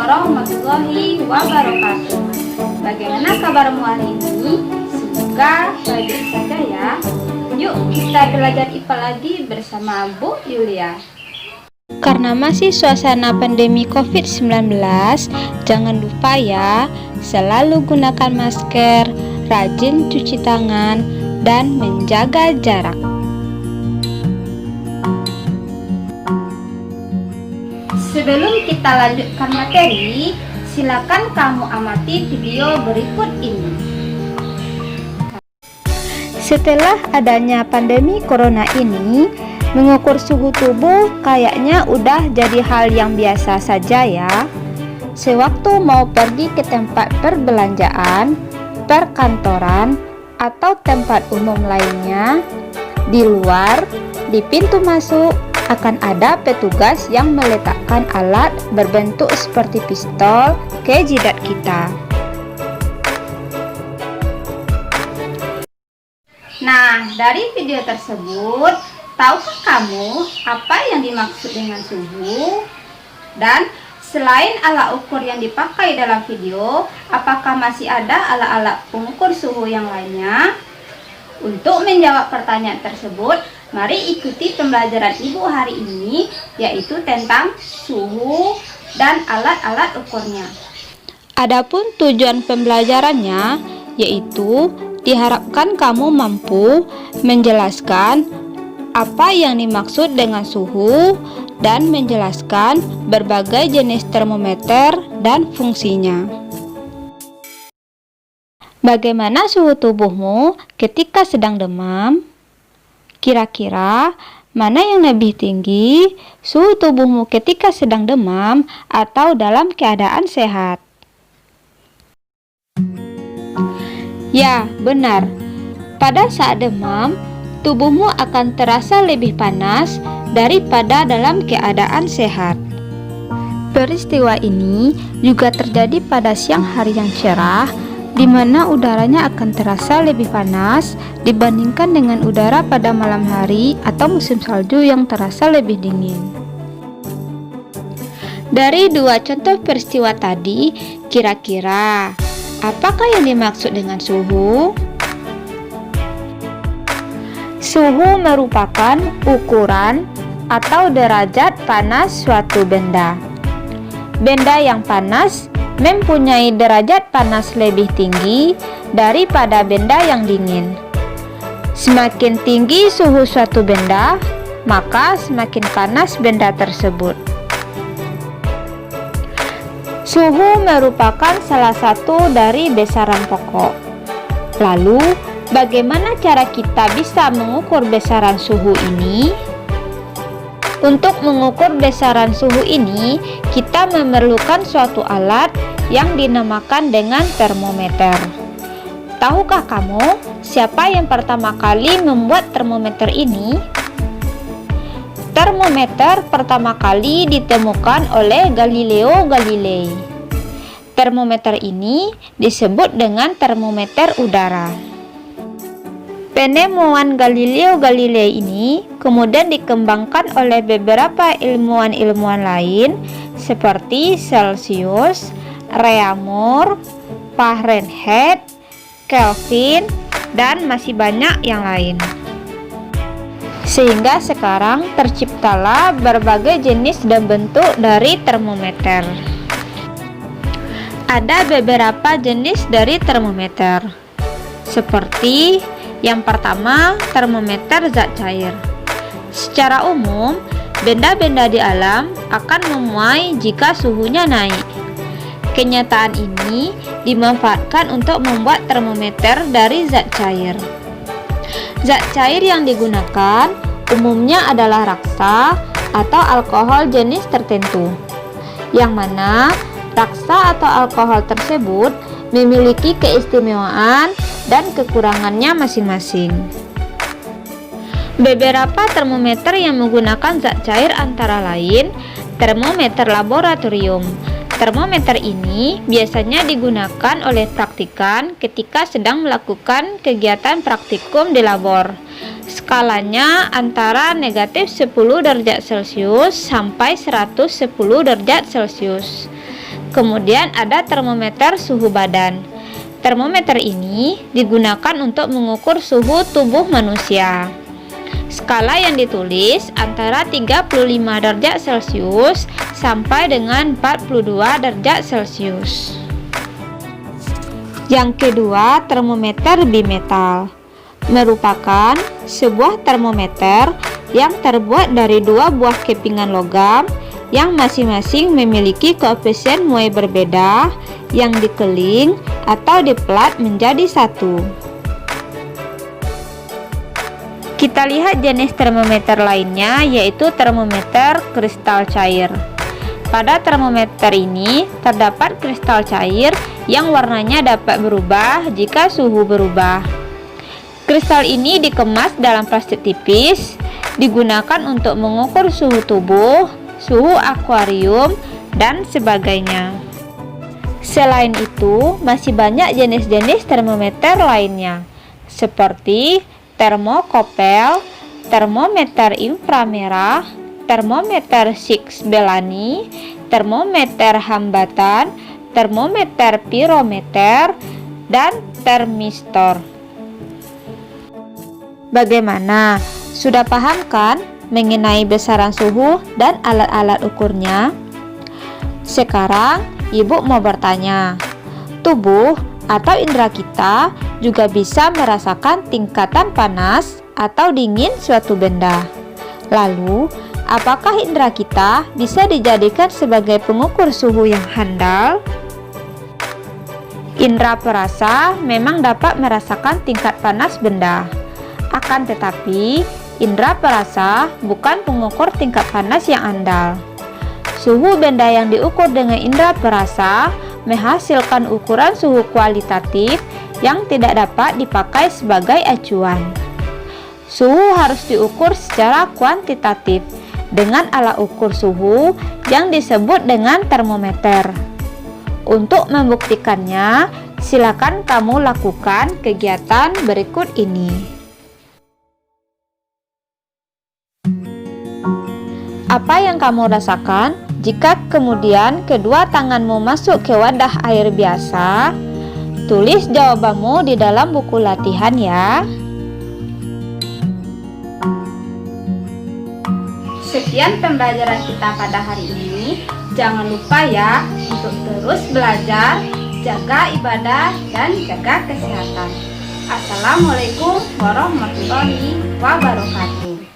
warahmatullahi wabarakatuh. Bagaimana kabarmu hari ini? Semoga baik saja ya. Yuk kita belajar IPA lagi bersama Bu Yulia. Karena masih suasana pandemi COVID-19, jangan lupa ya, selalu gunakan masker, rajin cuci tangan, dan menjaga jarak. Sebelum kita lanjutkan materi, silakan kamu amati video berikut ini. Setelah adanya pandemi corona ini, mengukur suhu tubuh kayaknya udah jadi hal yang biasa saja ya. Sewaktu mau pergi ke tempat perbelanjaan, perkantoran, atau tempat umum lainnya, di luar, di pintu masuk, akan ada petugas yang meletakkan alat berbentuk seperti pistol ke jidat kita. Nah, dari video tersebut, tahukah kamu apa yang dimaksud dengan suhu? Dan selain alat ukur yang dipakai dalam video, apakah masih ada alat-alat pengukur suhu yang lainnya? Untuk menjawab pertanyaan tersebut, mari ikuti pembelajaran Ibu hari ini, yaitu tentang suhu dan alat-alat ukurnya. Adapun tujuan pembelajarannya, yaitu diharapkan kamu mampu menjelaskan apa yang dimaksud dengan suhu dan menjelaskan berbagai jenis termometer dan fungsinya. Bagaimana suhu tubuhmu ketika sedang demam? Kira-kira mana yang lebih tinggi, suhu tubuhmu ketika sedang demam atau dalam keadaan sehat? Ya, benar. Pada saat demam, tubuhmu akan terasa lebih panas daripada dalam keadaan sehat. Peristiwa ini juga terjadi pada siang hari yang cerah, di mana udaranya akan terasa lebih panas dibandingkan dengan udara pada malam hari atau musim salju yang terasa lebih dingin. Dari dua contoh peristiwa tadi, kira-kira apakah yang dimaksud dengan suhu? Suhu merupakan ukuran atau derajat panas suatu benda. Benda yang panas mempunyai derajat panas lebih tinggi daripada benda yang dingin. Semakin tinggi suhu suatu benda, maka semakin panas benda tersebut. Suhu merupakan salah satu dari besaran pokok. Lalu, bagaimana cara kita bisa mengukur besaran suhu ini? Untuk mengukur besaran suhu ini, kita memerlukan suatu alat yang dinamakan dengan termometer. Tahukah kamu siapa yang pertama kali membuat termometer ini? Termometer pertama kali ditemukan oleh Galileo Galilei. Termometer ini disebut dengan termometer udara. Penemuan Galileo Galilei ini kemudian dikembangkan oleh beberapa ilmuwan-ilmuwan lain seperti Celsius, Reaumur, Fahrenheit, Kelvin, dan masih banyak yang lain. Sehingga sekarang terciptalah berbagai jenis dan bentuk dari termometer. Ada beberapa jenis dari termometer, seperti yang pertama, termometer zat cair. Secara umum, benda-benda di alam akan memuai jika suhunya naik. Kenyataan ini dimanfaatkan untuk membuat termometer dari zat cair. Zat cair yang digunakan umumnya adalah raksa atau alkohol jenis tertentu, yang mana raksa atau alkohol tersebut memiliki keistimewaan dan kekurangannya masing-masing. Beberapa termometer yang menggunakan zat cair antara lain termometer laboratorium. Termometer ini biasanya digunakan oleh praktikan ketika sedang melakukan kegiatan praktikum di labor. Skalanya antara negatif 10 derajat Celcius sampai 110 derajat Celcius. Kemudian ada termometer suhu badan. Termometer ini digunakan untuk mengukur suhu tubuh manusia. Skala yang ditulis antara 35 derajat Celcius sampai dengan 42 derajat Celcius. Yang kedua, termometer bimetal. Merupakan sebuah termometer yang terbuat dari dua buah kepingan logam yang masing-masing memiliki koefisien muai berbeda yang dikeling atau dipelat menjadi satu. Kita lihat jenis termometer lainnya, yaitu termometer kristal cair. Pada termometer ini terdapat kristal cair yang warnanya dapat berubah jika suhu berubah. Kristal ini dikemas dalam plastik tipis, digunakan untuk mengukur suhu tubuh, suhu akuarium, dan sebagainya. Selain itu, masih banyak jenis-jenis termometer lainnya, seperti termokopel, termometer inframerah, termometer Six Bellani, termometer hambatan, termometer pirometer, dan termistor. Bagaimana? Sudah paham kan mengenai besaran suhu dan alat-alat ukurnya? Sekarang Ibu mau bertanya, tubuh atau indera kita juga bisa merasakan tingkatan panas atau dingin suatu benda. Lalu, apakah indera kita bisa dijadikan sebagai pengukur suhu yang handal? Indera perasa memang dapat merasakan tingkat panas benda. Akan tetapi, indera perasa bukan pengukur tingkat panas yang andal. Suhu benda yang diukur dengan indera perasa menghasilkan ukuran suhu kualitatif yang tidak dapat dipakai sebagai acuan. Suhu harus diukur secara kuantitatif dengan alat ukur suhu yang disebut dengan termometer. Untuk membuktikannya, silakan kamu lakukan kegiatan berikut ini. Apa yang kamu rasakan jika kemudian kedua tanganmu masuk ke wadah air biasa? Tulis jawabanmu di dalam buku latihan ya. Sekian pembelajaran kita pada hari ini. Jangan lupa ya untuk terus belajar, jaga ibadah, dan jaga kesehatan. Assalamualaikum warahmatullahi wabarakatuh.